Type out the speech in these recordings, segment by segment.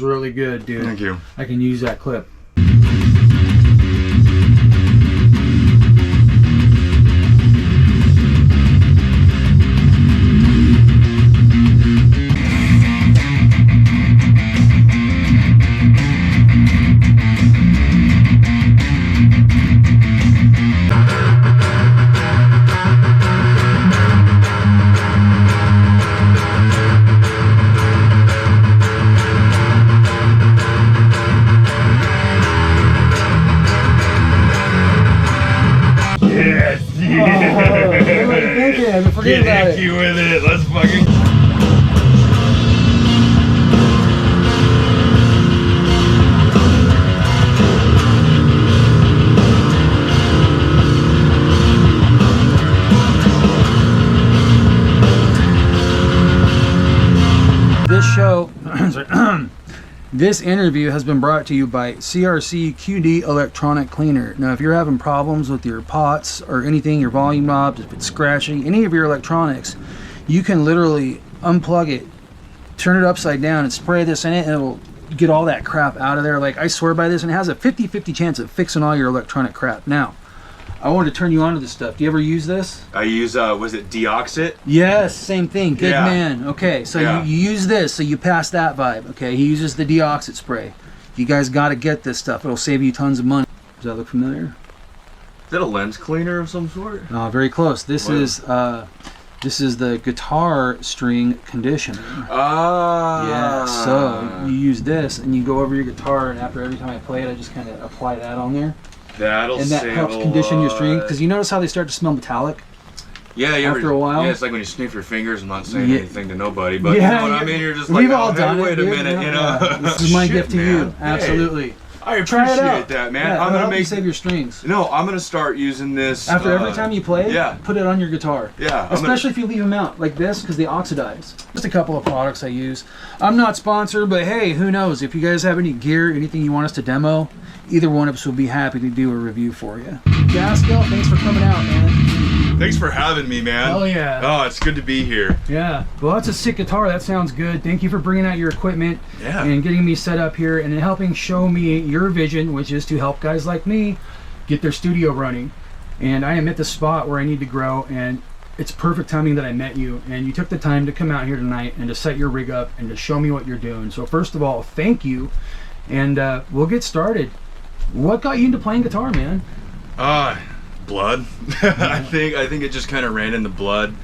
really good, dude. Thank you. I can use that clip. Get hickey with it. Let's fucking. This show, this interview has been brought to you by CRC QD Electronic Cleaner. Now, if you're having problems with your pots or anything, your volume knobs, if it's scratching, any of your electronics, you can literally unplug it, turn it upside down, and spray this in it, and it'll get all that crap out of there. Like, I swear by this, and it has a 50-50 chance of fixing all your electronic crap. Now, I wanted to turn you on to this stuff. Do you ever use this? I use, was it Deoxit? Yes, same thing. Good man. Okay, so Yeah. you use this, so you pass that vibe. Okay, he uses the Deoxit spray. You guys got to get this stuff. It'll save you tons of money. Does that look familiar? Is that a lens cleaner of some sort? Very close. This is the guitar string conditioner. Ah. Yeah, so you use this, and you go over your guitar, and after every time I play it, I just kind of apply that on there. That'll and that helps condition your string, because you notice how they start to smell metallic. Yeah, after a while. Yeah, it's like when you sniff your fingers. I'm not saying anything to nobody, but yeah, you know what I mean. You're just we've like, all done wait it, a minute, you know. Yeah. This is my gift to man. you. Absolutely. Hey, I appreciate that, man. Yeah, I'm gonna help make you save your strings. No, I'm gonna start using this after every time you play. Yeah. Put it on your guitar. Yeah. Especially if you leave them out like this, because they oxidize. Just a couple of products I use. I'm not sponsored, but hey, who knows? If you guys have any gear, anything you want us to demo, either one of us will be happy to do a review for you. Gaskell, thanks for coming out, man. Thanks for having me, man. Hell yeah. Oh, it's good to be here. Yeah. Well, that's a sick guitar. That sounds good. Thank you for bringing out your equipment and getting me set up here and helping show me your vision, which is to help guys like me get their studio running. And I am at the spot where I need to grow, and it's perfect timing that I met you, and you took the time to come out here tonight and to set your rig up and to show me what you're doing. So first of all, thank you, and we'll get started. What got you into playing guitar, man? Blood. I think it just kind of ran in the blood.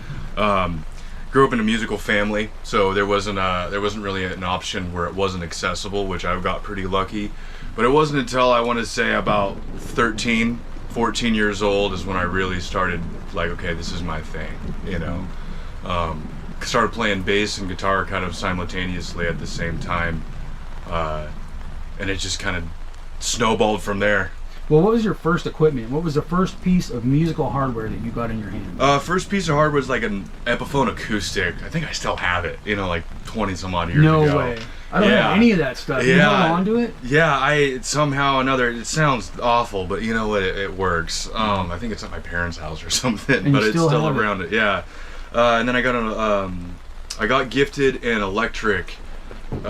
Grew up in a musical family, so there wasn't really an option where it wasn't accessible, which I got pretty lucky. But it wasn't until I want to say about 13, 14 years old is when I really started like, okay, this is my thing, you know. Started playing bass and guitar kind of simultaneously at the same time, and it just kind of snowballed from there. Well, what was your first equipment? What was the first piece of musical hardware that you got in your hand? First piece of hardware was like an Epiphone acoustic. I think I still have it, you know, like 20 some odd years ago. No way. I don't have any of that stuff. Yeah. You held on to it? Yeah, somehow or another, it sounds awful, but you know what, it works. I think it's at my parents' house or something, but it's still around it. Yeah. And then I got gifted an electric when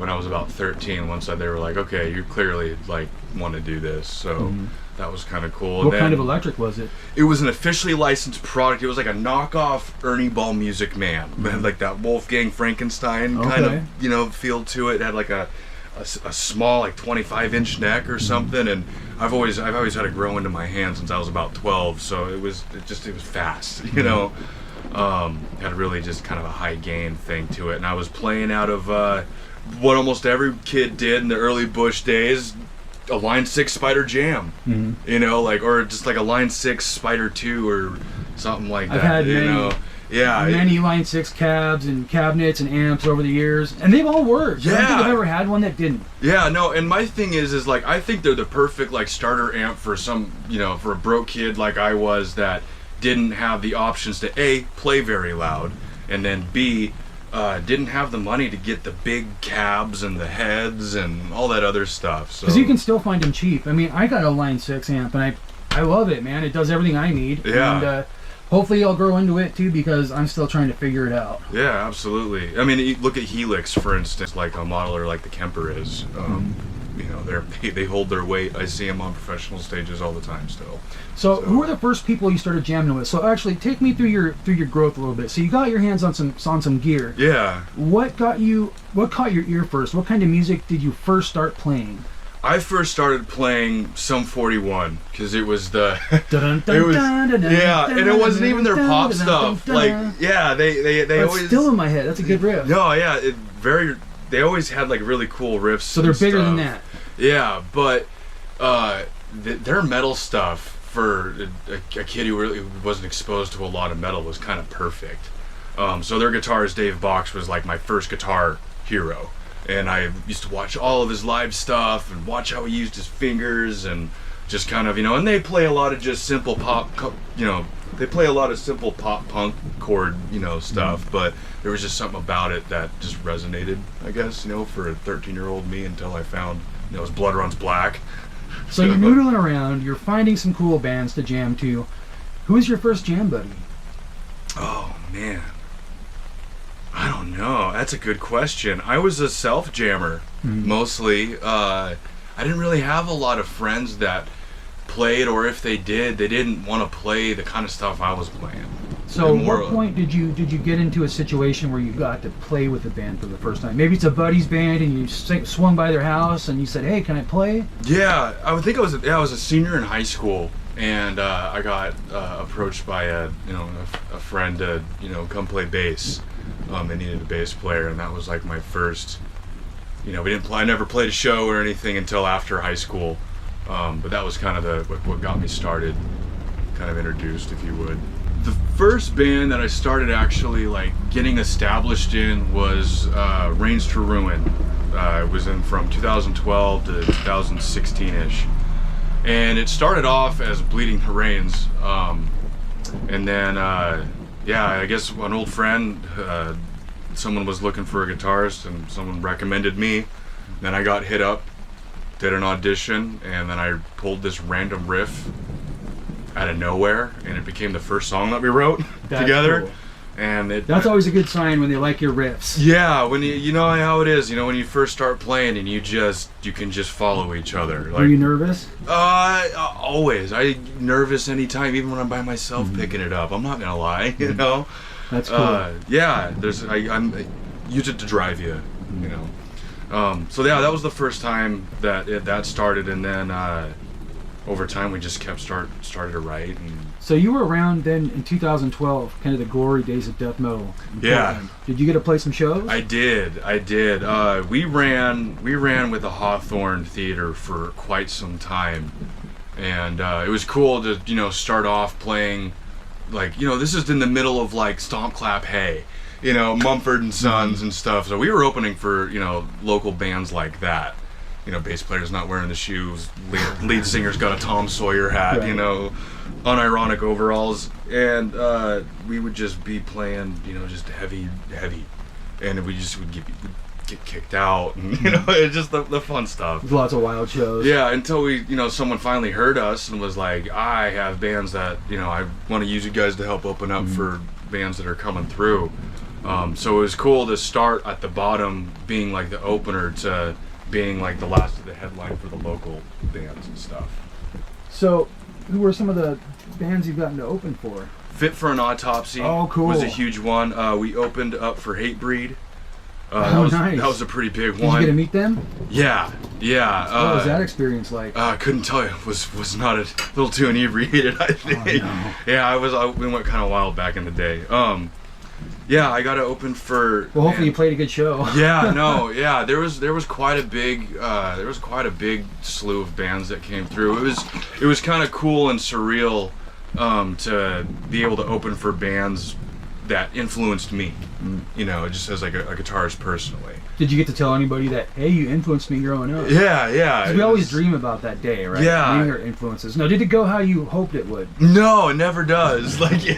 I was about 13. Once they were like, okay, you clearly like want to do this, so that was kind of cool. What kind of electric was it? It was an officially licensed product. It was like a knockoff Ernie Ball Music Man. It had like that Wolfgang Frankenstein kind of, you know, feel to it. It had like a small like 25-inch neck or something, and I've always had it grow into my hand since I was about 12. So it was fast, you know. Had really just kind of a high gain thing to it, and I was playing out of what almost every kid did in the early Bush days, a Line 6 Spider Jam, you know, like, or just like a Line 6 Spider 2 or something like that. I've had many Line 6 cabs and cabinets and amps over the years, and they've all worked. I don't think I've ever had one that didn't. Yeah, no, and my thing is like, I think they're the perfect like starter amp for some, you know, for a broke kid like I was that didn't have the options to A, play very loud, and then B, didn't have the money to get the big cabs and the heads and all that other stuff. So, because you can still find them cheap. I mean, I got a Line 6 amp, and I love it, man. It does everything I need. Yeah. And hopefully I'll grow into it too, because I'm still trying to figure it out. Yeah, absolutely. I mean, you look at Helix, for instance, like a modeler like the Kemper is. You know, they hold their weight. I see them on professional stages all the time still. So who were the first people you started jamming with? So actually, take me through your growth a little bit. So you got your hands on some gear. Yeah. What caught your ear first? What kind of music did you first start playing? I first started playing Sum 41 because it was the and it wasn't even their pop stuff. Like, yeah, they That's always still in my head. That's a good riff. No, yeah, they always had like really cool riffs. So they're bigger than that. Yeah, but their metal stuff for a kid who really wasn't exposed to a lot of metal was kind of perfect. So their guitarist Dave Box was like my first guitar hero. And I used to watch all of his live stuff and watch how he used his fingers and just kind of, you know, and they play a lot of just simple pop, you know, they play a lot of simple pop punk chord, you know, stuff, but there was just something about it that just resonated, I guess, you know, for a 13-year-old me until I found, you know, his Blood Runs Black. So you're noodling around, you're finding some cool bands to jam to. Who's your first jam buddy? Oh, man. I don't know. That's a good question. I was a self-jammer, mostly. I didn't really have a lot of friends that played, or if they did, they didn't want to play the kind of stuff I was playing. So at what point did you get into a situation where you got to play with a band for the first time? Maybe it's a buddy's band and you swung by their house and you said, hey, can I play? Yeah, I think I was a senior in high school. And I got approached by a friend to, you know, come play bass. They needed a bass player, and that was like my first. You know, I never played a show or anything until after high school, but that was kind of what got me started, kind of introduced, if you would. The first band that I started actually like getting established in was Rains to Ruin. It was in from 2012 to 2016-ish. And it started off as Bleeding Rains, and then, yeah, I guess an old friend, someone was looking for a guitarist, and someone recommended me. Then I got hit up, did an audition, and then I pulled this random riff out of nowhere, and it became the first song that we wrote together. Cool. And that's always a good sign when they like your riffs. Yeah, when you know how it is, you know, when you first start playing and you can just follow each other. Like, are you nervous? Always. I'm nervous anytime, even when I'm by myself picking it up. I'm not gonna lie, you know. That's cool. Yeah, I use it to drive you, you know. So yeah, that was the first time that started, and then over time we just kept started to write. And so you were around then in 2012, kind of the glory days of death metal. Yeah. Did you get to play some shows? I did. We ran with the Hawthorne Theater for quite some time, and it was cool to, you know, start off playing, like, you know, this is in the middle of like Stomp Clap Hay, you know, Mumford and Sons and stuff. So we were opening for, you know, local bands like that. You know, bass player's not wearing the shoes, lead singer's got a Tom Sawyer hat, right. You know, unironic overalls, and we would just be playing, you know, just heavy, and we just would get kicked out, and, you know, it's just the fun stuff. There's lots of wild shows. Yeah, until someone finally heard us and was like, I have bands that, you know, I want to use you guys to help open up for bands that are coming through. So it was cool to start at the bottom, being like the opener, to being like the last of the headline for the local bands and stuff. So, who were some of the bands you've gotten to open for? Fit for an Autopsy. Oh, cool. Was a huge one. We opened up for Hatebreed. Nice. That was a pretty big one. Did you get to meet them? Yeah. What was that experience like? I couldn't tell you. Was not a little too inebriated, I think. Oh, no. Yeah, we went kind of wild back in the day. Yeah, I got to open for. Well, hopefully you played a good show. Yeah, no, yeah. There was quite a big slew of bands that came through. It was kind of cool and surreal to be able to open for bands that influenced me. You know, just as like a guitarist personally. Did you get to tell anybody that, hey, you influenced me growing up? Yeah. We always dream about that day, right? Yeah. Meeting our influences. No, did it go how you hoped it would? No, it never does. Like, you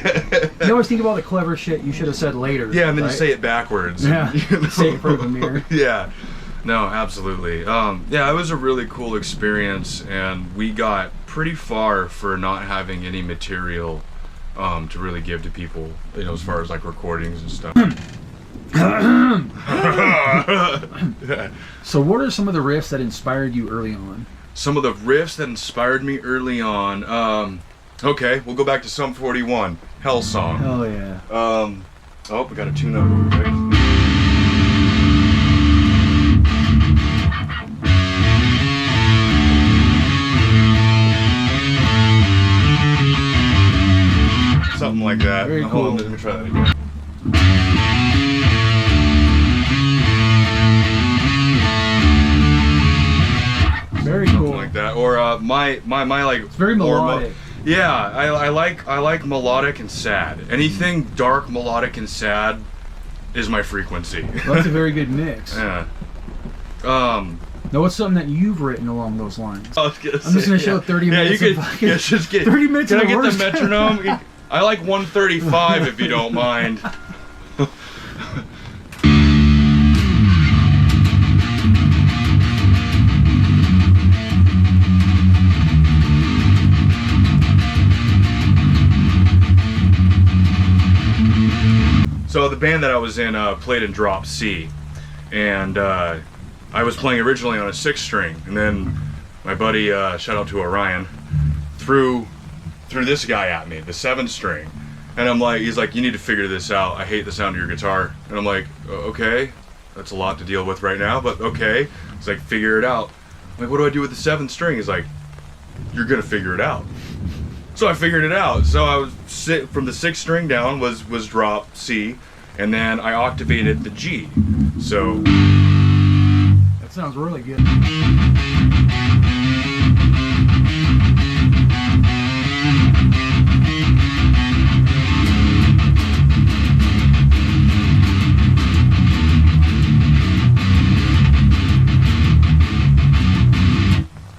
always think of all the clever shit you should have said later. Yeah, and then right? you say it backwards. Yeah, you know? say it in front of a mirror. Yeah. No, absolutely. Yeah, it was a really cool experience, and we got pretty far for not having any material to really give to people, you know, as far as like recordings and stuff. So what are some of the riffs that inspired you early on? Some of the riffs that inspired me early on. Okay, we'll go back to Sum 41, Hell Song. Oh yeah. Oh, we got a tune up real quick. Something like that. Very Hold cool. on, let me try that again. Very Something cool. like that. Or my like. It's very melodic. Yeah, I like melodic and sad. Anything dark, melodic, and sad is my frequency. Well, that's a very good mix. Yeah. Now, what's something that you've written along those lines? I'm just gonna show 30 minutes. Yeah, you of could. fucking, Yeah, just get. 30 minutes. Can of I get worst. the metronome? I like 135 if you don't mind. So the band that I was in played in drop C, and I was playing originally on a 6-string, and then my buddy, shout out to Orion, threw this guy at me, the 7-string, and I'm like, he's like, you need to figure this out. I hate the sound of your guitar, and I'm like, okay, that's a lot to deal with right now, but okay. He's like, figure it out. I'm like, what do I do with the 7th string? He's like, you're gonna figure it out. So I figured it out. So I was from the 6th string down was drop C, and then I octavated the G. So That sounds really good.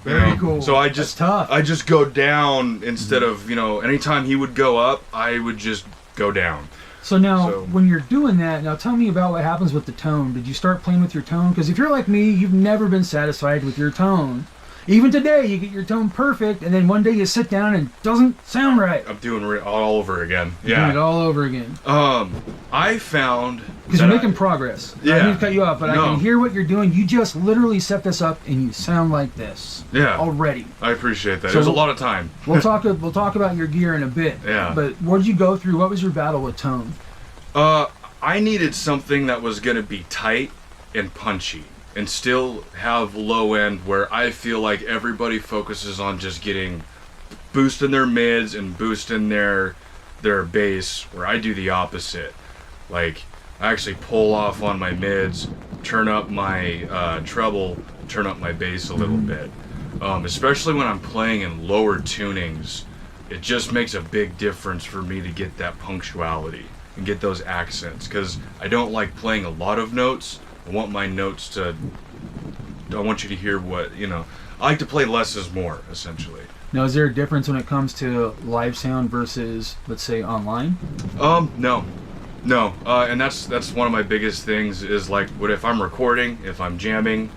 Very cool. So I That's just tough. I just go down instead of, you know, anytime he would go up, I would just go down. So now, when you're doing that, now tell me about what happens with the tone. Did you start playing with your tone? Because if you're like me, you've never been satisfied with your tone. Even today, you get your tone perfect, and then one day you sit down and it doesn't sound right. I'm doing it all over again. You're doing it all over again. I found because you're making progress. Yeah. I didn't cut you off, but No. I can hear what you're doing. You just literally set this up, and you sound like this. Yeah. Already. I appreciate that. So There's a lot of time. We'll talk about your gear in a bit. Yeah. But what did you go through? What was your battle with tone? I needed something that was gonna be tight and punchy, and still have low end where I feel like everybody focuses on just getting boosting their mids and boosting their bass, where I do the opposite. Like, I actually pull off on my mids, turn up my treble, turn up my bass a little bit. Especially when I'm playing in lower tunings, it just makes a big difference for me to get that punctuality and get those accents, because I don't like playing a lot of notes. I want my notes to, I want you to hear what, you know, I like to play less is more, essentially. Now, is there a difference when it comes to live sound versus, let's say, online? No. And that's one of my biggest things is, like, what if I'm recording, if I'm jamming,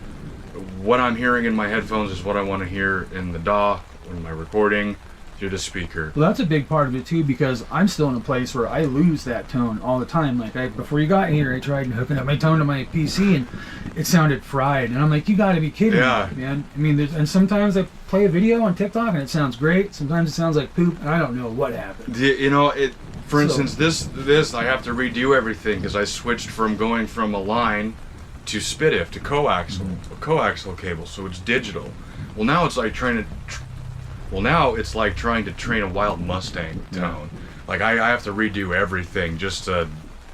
what I'm hearing in my headphones is what I want to hear in the DAW when my recording through the speaker. Well, that's a big part of it too, because I'm still in a place where I lose that tone all the time. Like, before you got here, I tried hooking up my tone to my PC, and it sounded fried. And I'm like, you got to be kidding me, man. I mean, and sometimes I play a video on TikTok and it sounds great. Sometimes it sounds like poop, and I don't know what happened. You know, for instance, this I have to redo everything because I switched from going from a line to SPDIF to coaxial cable, so it's digital. Well, now it's like trying to. Now it's like trying to train a wild Mustang tone. Like, I have to redo everything just to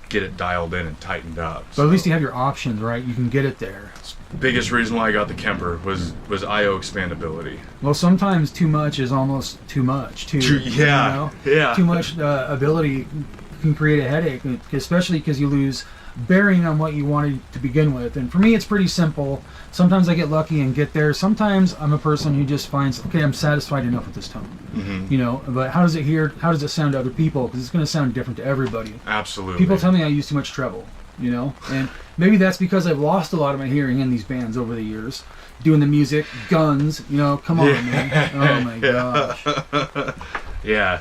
get it dialed in and tightened up. But at least you have your options, right? You can get it there. Biggest reason why I got the Kemper was IO expandability. Well, sometimes too much is almost too much too. Yeah, You know? yeah. Too much ability can create a headache, especially because you lose bearing on what you wanted to begin with. And for me, it's pretty simple. Sometimes I get lucky and get there. Sometimes I'm a person who just finds, okay, I'm satisfied enough with this tone. You know, but how does it sound to other people? Because it's going to sound different to everybody. Absolutely. People tell me I use too much treble, you know, and maybe that's because I've lost a lot of my hearing in these bands over the years, doing the music, guns, you know, come on, man. Oh my gosh. Yeah.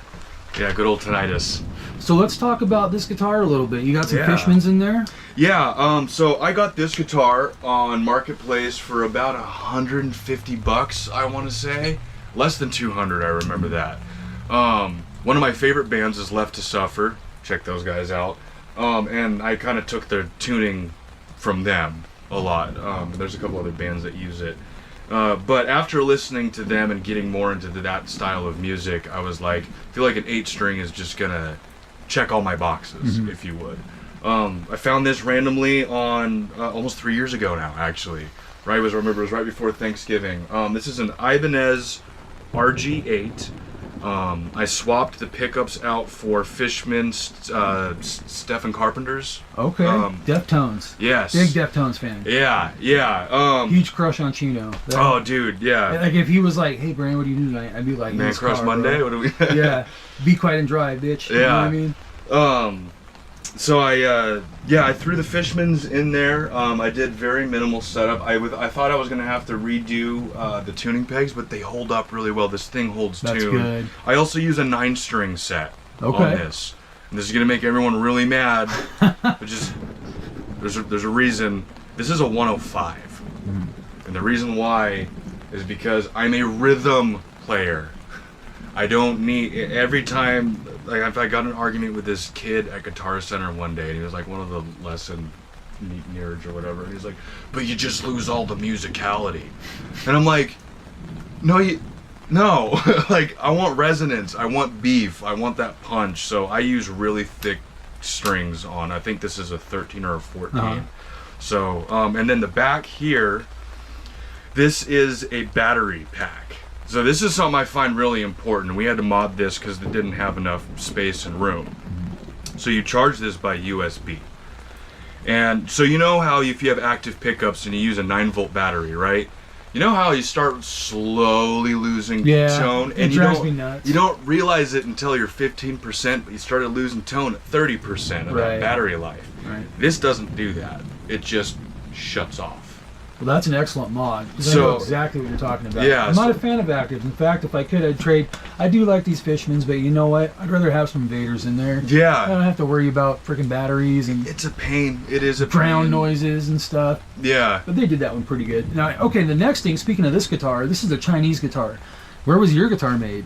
Yeah, good old tinnitus. So let's talk about this guitar a little bit. You got some Yeah. Fishmans in there? Yeah, so I got this guitar on Marketplace for about $150, I want to say. Less than 200, I remember that. One of my favorite bands is Left to Suffer. Check those guys out. And I kind of took their tuning from them a lot. There's a couple other bands that use it. But after listening to them and getting more into that style of music, I was like, I feel like an 8-string is just gonna check all my boxes, if you would. I found this randomly on almost 3 years ago now, actually. Right, I remember it was right before Thanksgiving. This is an Ibanez RG8. I swapped the pickups out for Fishman Stephen Carpenter's. Okay. Deftones. Yes. Big Deftones fan. Yeah. Huge crush on Chino. Oh, dude, yeah. Like if he was like, "Hey, Brandon, what do you do tonight?" I'd be like, Man "This Crush car, Monday? bro." What do we? Yeah. Be quiet and drive, bitch. You know what I mean? So I threw the Fishmans in there. I did very minimal setup. I thought I was gonna have to redo the tuning pegs, but they hold up really well. This thing holds That's tune. good. I also use a 9-string set on Okay. this, and this is gonna make everyone really mad. Which is there's a reason. This is a 105, and the reason why is because I'm a rhythm player. I don't need every time. Like I got in an argument with this kid at Guitar Center one day, and he was like one of the lesson nerds or whatever. And he's like, "But you just lose all the musicality," and I'm like, "No, like I want resonance, I want beef, I want that punch." So I use really thick strings on. I think this is a 13 or a 14. So and then the back here, this is a battery pack. So this is something I find really important. We had to mod this because it didn't have enough space and room. So you charge this by USB. And so you know how if you have active pickups and you use a 9-volt battery, right? You know how you start slowly losing tone? And it drives me nuts. You don't realize it until you're 15%, but you started losing tone at 30% of that battery life. Right. This doesn't do that. It just shuts off. Well, that's an excellent mod. I know exactly what you're talking about. Yeah, I'm not a fan of actives. In fact, if I could, I'd trade. I do like these Fishmans, but you know what? I'd rather have some Vaders in there. Yeah. I don't have to worry about freaking batteries and It's a pain. It is a drown pain. noises and stuff. Yeah. But they did that one pretty good. Now, okay, the next thing, speaking of this guitar, this is a Chinese guitar. Where was your guitar made?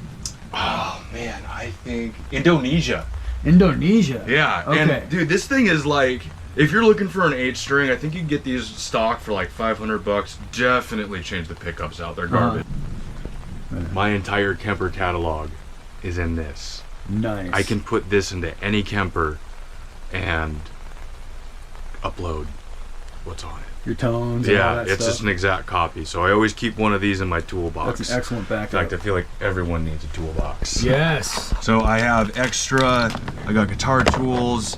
Oh, man, I think Indonesia. Indonesia. Yeah. Okay. And, dude, this thing is like, if you're looking for an 8-string, I think you can get these stock for like $500. Definitely change the pickups out. They're garbage. My entire Kemper catalog is in this. Nice. I can put this into any Kemper and upload what's on it. Your tones and all Yeah, that it's stuff. just an exact copy. So I always keep one of these in my toolbox. That's an excellent In backup. fact, I feel like everyone needs a toolbox. Yes. So I have extra, I got guitar tools.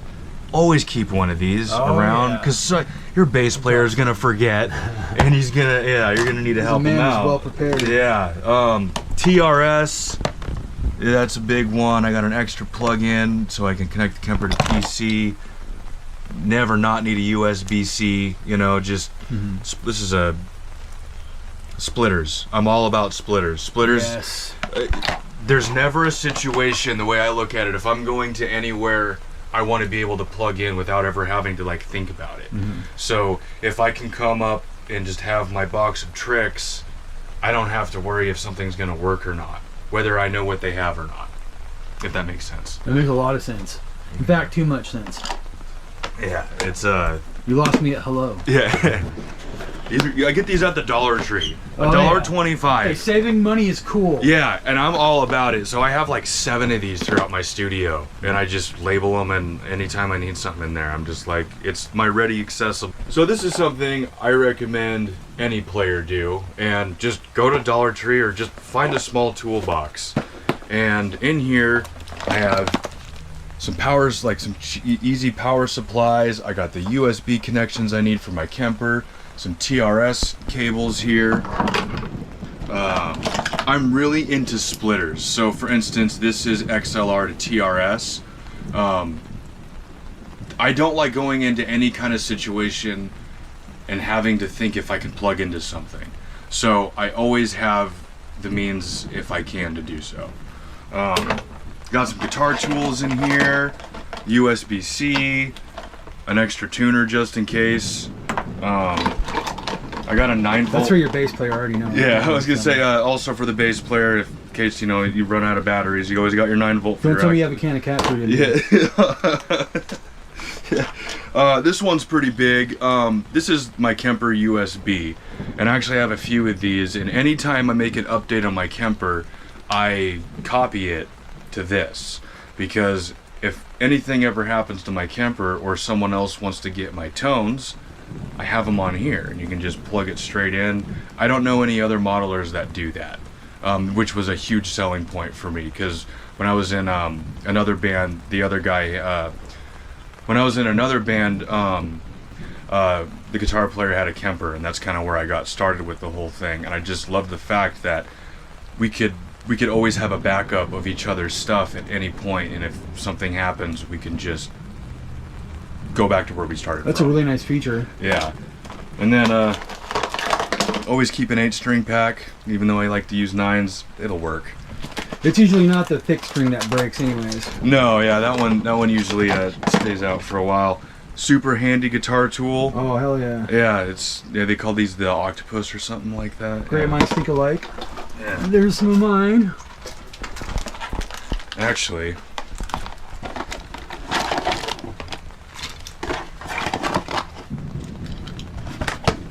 Always keep one of these around because your bass player is gonna forget, and he's gonna you're gonna need to help him out. Well prepared. Yeah, TRS, that's a big one. I got an extra plug-in so I can connect the Kemper to PC. Never not need a USB-C. You know, just this is a splitters. I'm all about splitters. Splitters. Yes. There's never a situation, the way I look at it, if I'm going to anywhere, I want to be able to plug in without ever having to like think about it. So if I can come up and just have my box of tricks, I don't have to worry if something's going to work or not, whether I know what they have or not, if that makes sense. That makes a lot of sense. In fact, too much sense. Yeah, it's You lost me at hello. yeah. I get these at the Dollar Tree. Oh, $1.25. Hey, saving money is cool. Yeah, and I'm all about it. So I have like 7 of these throughout my studio, and I just label them, and anytime I need something in there, I'm just like, it's my ready accessible. So this is something I recommend any player do, and just go to Dollar Tree or just find a small toolbox. And in here, I have some powers, like some easy power supplies. I got the USB connections I need for my Kemper. Some TRS cables here. I'm really into splitters. So for instance, this is XLR to TRS. I don't like going into any kind of situation and having to think if I can plug into something. So I always have the means, if I can, to do so. Got some guitar tools in here, USB-C, an extra tuner just in case. I got a 9-volt. That's for your bass player, I already know. Yeah, I was gonna say also for the bass player, in case you know you run out of batteries, you always got your 9-volt. Don't tell me you have a can of cat food in here. Yeah. This one's pretty big. This is my Kemper USB, and I actually have a few of these. And anytime I make an update on my Kemper, I copy it to this, because if anything ever happens to my Kemper or someone else wants to get my tones, I have them on here, and you can just plug it straight in. I don't know any other modelers that do that, which was a huge selling point for me, because when I was in another band, the other guy, when I was in another band, the guitar player had a Kemper, and that's kind of where I got started with the whole thing. And I just love the fact that we could always have a backup of each other's stuff at any point, and if something happens, we can just go back to where we started. That's a really nice feature. Yeah. And then always keep an 8-string pack, even though I like to use 9s. It'll work. It's usually not the thick string that breaks anyways. No, yeah, that one usually stays out for a while. Super handy guitar tool. Oh, hell yeah. Yeah, they call these the octopus or something like that. Great minds think alike. Yeah. There's some of mine. Actually,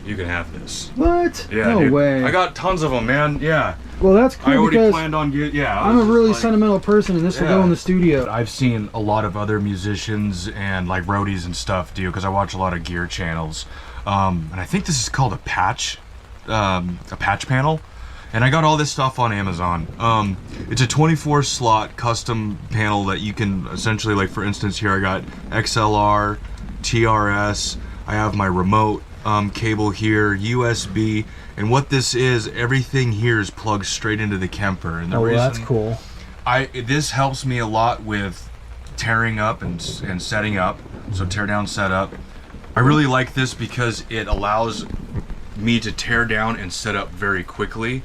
you can have this. What? Yeah, no dude. way. I got tons of them, man. Yeah. Well, that's cool. I already because planned on getting. Yeah. I'm a really sentimental person, and this will go in the studio. I've seen a lot of other musicians and like roadies and stuff do, because I watch a lot of gear channels, and I think this is called a patch panel. And I got all this stuff on Amazon. It's a 24-slot custom panel that you can essentially, like for instance here I got XLR, TRS, I have my remote cable here, USB, and what this is, everything here is plugged straight into the Kemper. And the reason that's cool. This helps me a lot with tearing up and setting up, so tear down, set up. I really like this because it allows me to tear down and set up very quickly.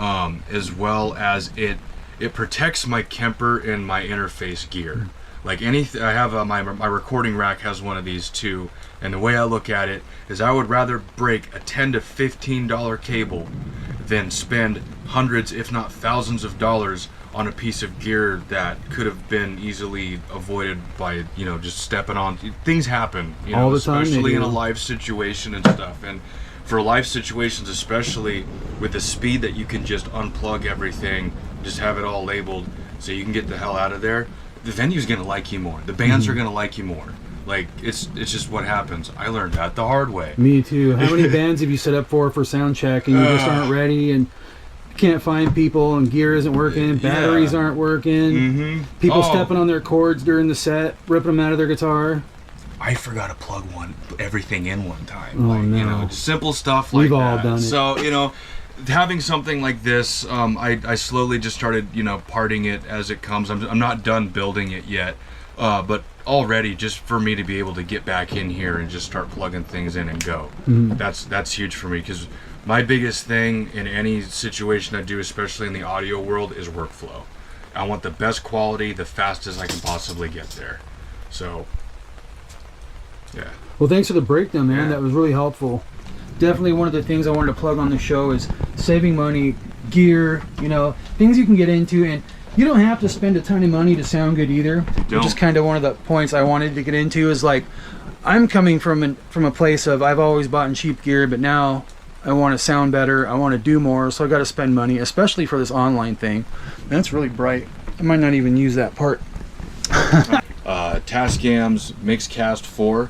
As well as it protects my Kemper and my interface gear. Like anything, I have my recording rack has one of these too, and the way I look at it is I would rather break a $10 to $15 cable than spend hundreds, if not thousands of dollars on a piece of gear that could have been easily avoided by, you know, just stepping on. Things happen, you know, all the time, especially in a live situation and stuff. And for life situations, especially with the speed that you can just unplug everything, just have it all labeled so you can get the hell out of there, the venue's gonna like you more. The bands are gonna like you more. Like, it's just what happens. I learned that the hard way. Me too. How many bands have you set up for sound check and you just aren't ready and can't find people and gear isn't working, batteries aren't working, people stepping on their cords during the set, ripping them out of their guitar? I forgot to plug everything in one time. Oh, like, no. You know, simple stuff like We've that. all done it. So, you know, having something like this, I slowly just started, you know, parting it as it comes. I'm not done building it yet, but already just for me to be able to get back in here and just start plugging things in and go. That's huge for me, because my biggest thing in any situation I do, especially in the audio world, is workflow. I want the best quality, the fastest I can possibly get there. So, yeah. Well, thanks for the breakdown, man. Yeah. That was really helpful. Definitely one of the things I wanted to plug on the show is saving money, gear, you know, things you can get into, and you don't have to spend a ton of money to sound good either. Which is kind of one of the points I wanted to get into, is like, I'm coming from a place of I've always bought cheap gear, but now I want to sound better, I want to do more, so I got to spend money, especially for this online thing. And that's really bright. I might not even use that part. Tascam's Mixcast 4.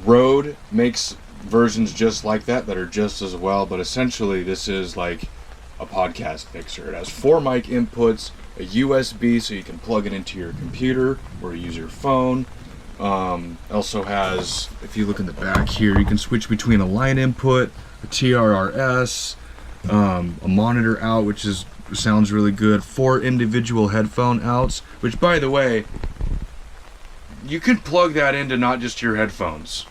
Rode makes versions just like that are just as well, but essentially this is like a podcast mixer. It has 4 mic inputs, a USB so you can plug it into your computer or use your phone. Also has, if you look in the back here, you can switch between a line input, a TRRS, a monitor out, which sounds really good, 4 individual headphone outs, which, by the way, you can plug that into not just your headphones.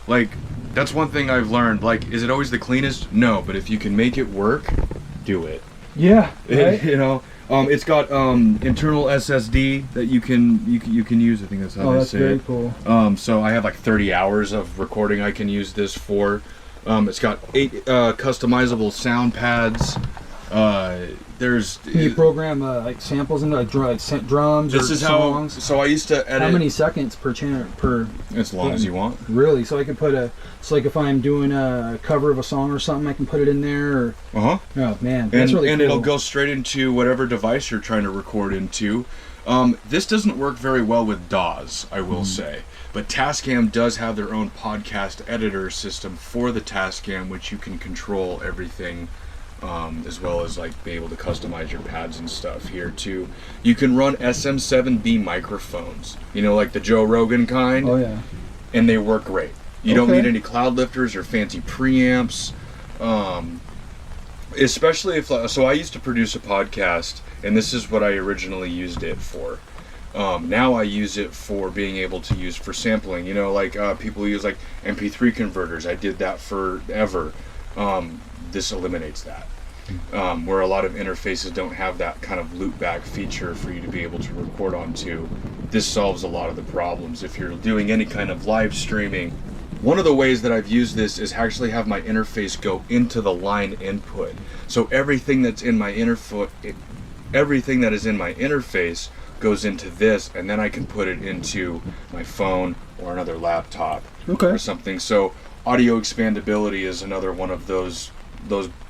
Like, that's one thing I've learned. Like, is it always the cleanest? No, but if you can make it work, do it. Yeah, right? You know, it's got internal SSD that you can use. I think that's how they say very it. cool. So I have like 30 hours of recording I can use this for. It's got 8 customizable sound pads. There's Can you program like samples into like drums this or is songs? how. So I used to edit. How many seconds per channel per? As long as you want. Really? So I can put like if I'm doing a cover of a song or something, I can put it in there. Or, oh man, that's really and cool. it'll go straight into whatever device you're trying to record into. This doesn't work very well with DAWs, I will say. But Tascam does have their own podcast editor system for the Tascam, which you can control everything, as well as like be able to customize your pads and stuff here too. You can run SM7B microphones, you know, like the Joe Rogan kind. Oh yeah. And they work great. You don't need any cloud lifters or fancy preamps. Especially if, so I used to produce a podcast, and this is what I originally used it for. Now I use it for being able to use for sampling. You know, like people use like MP3 converters. I did that forever. This eliminates that. Where a lot of interfaces don't have that kind of loop back feature for you to be able to record onto. This solves a lot of the problems. If you're doing any kind of live streaming, one of the ways that I've used this is actually have my interface go into the line input. So everything that's in my everything that is in my interface goes into this, and then I can put it into my phone or another laptop or something. So audio expandability is another one of those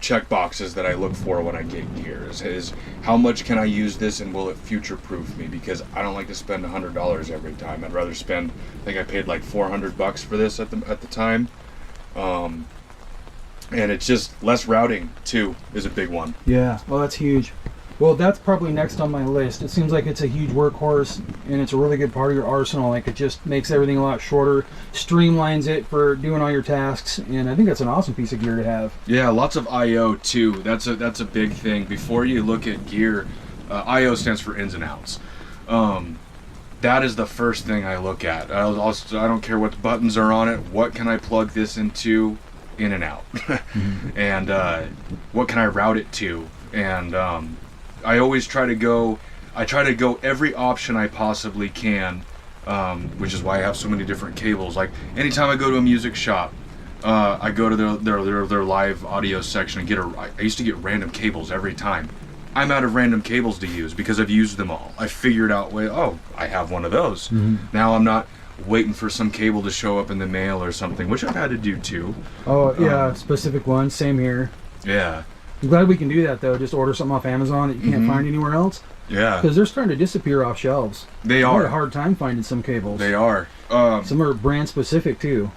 check boxes that I look for when I get gear. Is how much can I use this, and will it future-proof me? Because I don't like to spend $100 every time. I'd rather spend. I think I paid like $400 for this at the time, and it's just less routing too is a big one. Yeah, well, that's huge. Well, that's probably next on my list. It seems like it's a huge workhorse, and it's a really good part of your arsenal. Like, it just makes everything a lot shorter, streamlines it for doing all your tasks, and I think that's an awesome piece of gear to have. Yeah, lots of I/O too. That's a big thing. Before you look at gear, I/O stands for ins and outs. That is the first thing I look at. I don't care what buttons are on it. What can I plug this into, in and out, and what can I route it to, and I always try to go every option I possibly can, which is why I have so many different cables. Like anytime I go to a music shop, I go to their live audio section and I used to get random cables every time. I'm out of random cables to use because I've used them all. I figured out I have one of those. Now I'm not waiting for some cable to show up in the mail or something, which I've had to do too. Oh yeah, specific ones, same here. Yeah. I'm glad we can do that though. Just order something off Amazon that you can't find anywhere else. Yeah. Because they're starting to disappear off shelves. They I are. had a hard time finding some cables. They are. Some are brand specific too.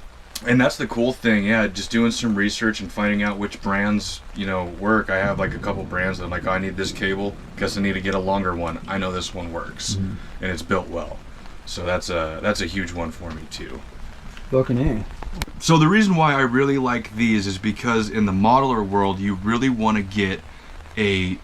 And that's the cool thing, yeah. Just doing some research and finding out which brands, work. I have like a couple brands that I'm like, I need this cable. Guess I need to get a longer one. I know this one works, and it's built well. So that's a huge one for me too. Fucking A. So the reason why I really like these is because in the modeler world, you really want to get a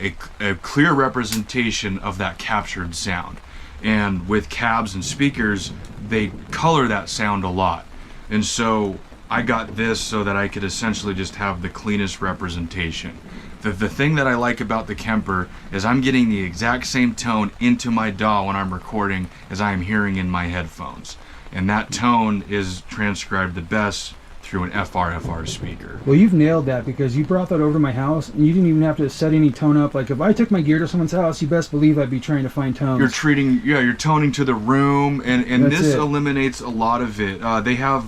clear representation of that captured sound. And with cabs and speakers, they color that sound a lot. And so I got this so that I could essentially just have the cleanest representation. The thing that I like about the Kemper is I'm getting the exact same tone into my DAW when I'm recording as I am hearing in my headphones. And that tone is transcribed the best through an FR speaker. Well, you've nailed that because you brought that over to my house and you didn't even have to set any tone up. Like if I took my gear to someone's house, you best believe I'd be trying to find tones. You're toning to the room, and this eliminates a lot of it. They have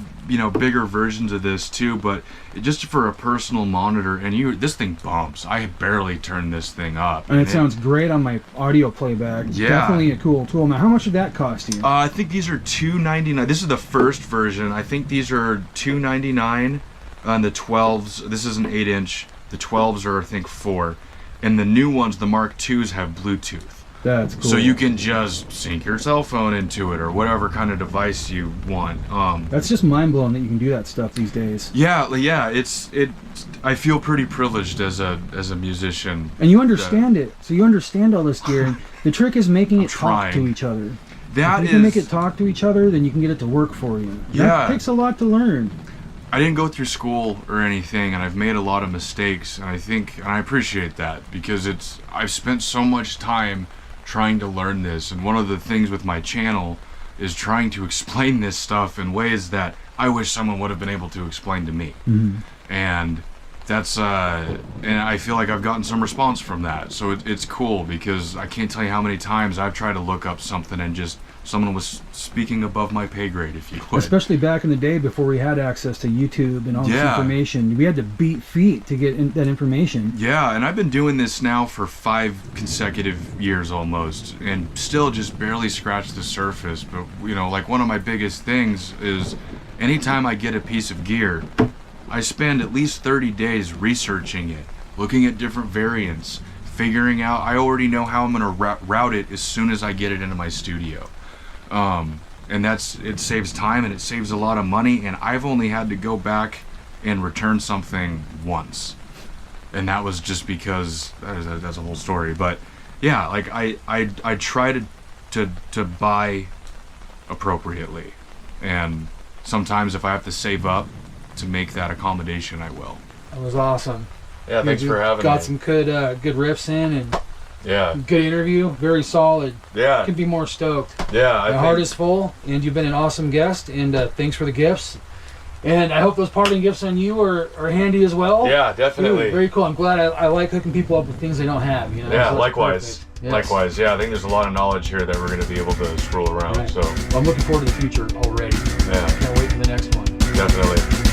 bigger versions of this too, but just for a personal monitor, and this thing bumps. I barely turn this thing up, and it sounds great on my audio playback. Yeah, definitely a cool tool. Now, how much did that cost you? I think these are $299. This is the first version. I think these are $299 on the 12s. This is an 8-inch. The 12s are I think $4, and the new ones, the Mark IIs, have Bluetooth. That's cool. So you can just sync your cell phone into it or whatever kind of device you want. That's just mind blowing that you can do that stuff these days. Yeah. I feel pretty privileged as a musician. And you understand it, so you understand all this gear. The trick is making it talk to each other. If you can make it talk to each other, then you can get it to work for you. Yeah. That takes a lot to learn. I didn't go through school or anything, and I've made a lot of mistakes, and I appreciate that, because I've spent so much time trying to learn this, and one of the things with my channel is trying to explain this stuff in ways that I wish someone would have been able to explain to me. And that's and I feel like I've gotten some response from that, so it's cool, because I can't tell you how many times I've tried to look up something and just someone was speaking above my pay grade, if you would. Especially back in the day before we had access to YouTube and all this information. We had to beat feet to get that information. Yeah, and I've been doing this now for 5 consecutive years almost, and still just barely scratched the surface. But, you know, like one of my biggest things is anytime I get a piece of gear, I spend at least 30 days researching it, looking at different variants, figuring out, I already know how I'm going to route it as soon as I get it into my studio. And it saves time and it saves a lot of money, and I've only had to go back and return something once, and that was just because that's a whole story. But yeah, like I try to buy appropriately, and sometimes if I have to save up to make that accommodation, I will. That was awesome. Yeah, thanks for having me. Got some good riffs in, and yeah, good interview, very solid. Yeah, could be more stoked. Yeah, my heart is full, and you've been an awesome guest, and thanks for the gifts. And I hope those parting gifts on you are handy as well. Yeah, definitely. Ooh, very cool. I'm glad I like hooking people up with things they don't have. You know? Yeah, so likewise. Yes. Likewise. Yeah, I think there's a lot of knowledge here that we're going to be able to scroll around. Right. So well, I'm looking forward to the future already. Yeah. Can't wait for the next one. Definitely.